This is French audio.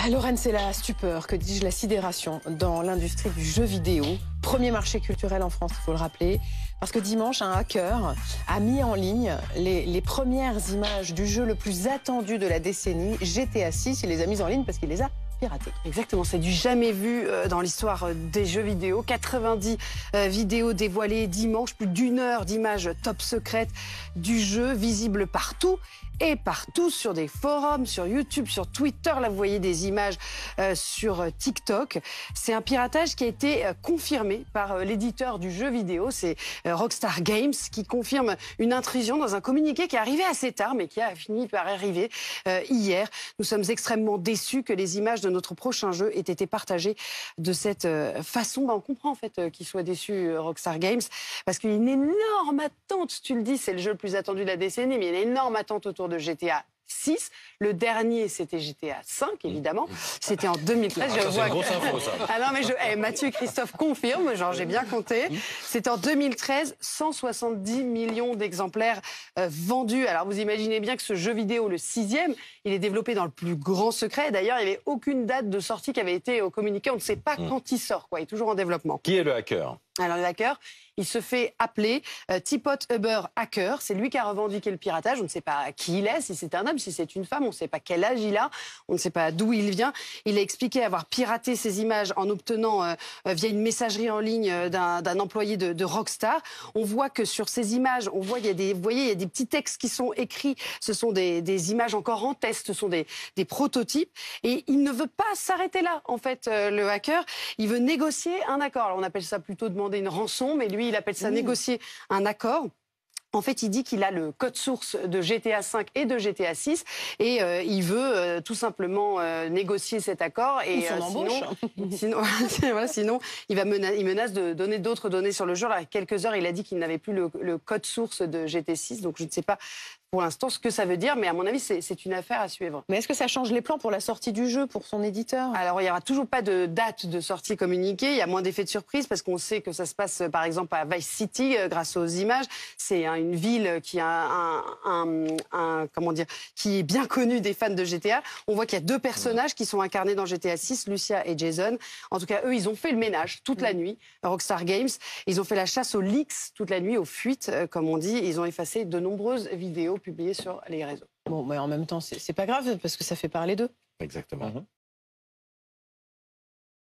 Lorraine, c'est la stupeur, que dis-je, la sidération dans l'industrie du jeu vidéo. Premier marché culturel en France, il faut le rappeler. Parce que dimanche, un hacker a mis en ligne les premières images du jeu le plus attendu de la décennie, GTA 6. Il les a mises en ligne parce qu'il les a piratées. Exactement, c'est du jamais vu dans l'histoire des jeux vidéo. 90 vidéos dévoilées dimanche, plus d'1 heure d'images top secrètes du jeu, visibles partout. Et partout, sur des forums, sur YouTube, sur Twitter. Là, vous voyez des images sur TikTok. C'est un piratage qui a été confirmé par l'éditeur du jeu vidéo, c'est Rockstar Games, qui confirme une intrusion dans un communiqué qui est arrivé assez tard, mais qui a fini par arriver hier. Nous sommes extrêmement déçus que les images de notre prochain jeu aient été partagées de cette façon. On comprend en fait qu'ils soient déçus, Rockstar Games, parce qu'il y a une énorme attente. Tu le dis, c'est le jeu le plus attendu de la décennie, mais il y a une énorme attente autour de GTA 6. Le dernier, c'était GTA 5, évidemment. C'était en 2013. C'est une grosse info, ça. Ah non, mais Mathieu et Christophe confirment, genre j'ai bien compté. C'était en 2013, 170 millions d'exemplaires vendus. Alors vous imaginez bien que ce jeu vidéo, le 6e, il est développé dans le plus grand secret. D'ailleurs, il n'y avait aucune date de sortie qui avait été communiquée. On ne sait pas quand il sort, quoi. Il est toujours en développement. Qui est le hacker ? Alors le hacker, il se fait appeler Teapot Uber Hacker. C'est lui qui a revendiqué le piratage. On ne sait pas qui il est, si c'est un homme, si c'est une femme. On ne sait pas quel âge il a. On ne sait pas d'où il vient. Il a expliqué avoir piraté ces images en obtenant via une messagerie en ligne d'un employé de Rockstar. On voit que sur ces images, on voit il y a des, vous voyez, il y a des petits textes qui sont écrits. Ce sont des images encore en test. Ce sont des prototypes. Et il ne veut pas s'arrêter là. En fait, le hacker, il veut négocier un accord. Alors, on appelle ça plutôt demander une rançon, mais lui, il appelle ça négocier un accord. En fait, il dit qu'il a le code source de GTA 5 et de GTA 6 et il veut tout simplement négocier cet accord. Et sinon, il menace de donner d'autres données sur le jeu. Alors, il y a quelques heures, il a dit qu'il n'avait plus le code source de GTA 6, donc je ne sais pas pour l'instant ce que ça veut dire, mais à mon avis, c'est une affaire à suivre. Mais est-ce que ça change les plans pour la sortie du jeu, pour son éditeur? Alors, il n'y aura toujours pas de date de sortie communiquée. Il y a moins d'effets de surprise parce qu'on sait que ça se passe, par exemple, à Vice City, grâce aux images. C'est une ville qui a comment dire, qui est bien connue des fans de GTA. On voit qu'il y a 2 personnages qui sont incarnés dans GTA 6, Lucia et Jason. En tout cas, eux, ils ont fait le ménage toute la nuit, Rockstar Games. Ils ont fait la chasse aux leaks toute la nuit, aux fuites, comme on dit. Ils ont effacé de nombreuses vidéos publiées sur les réseaux. Bon, mais en même temps, c'est pas grave, parce que ça fait parler d'eux. Exactement.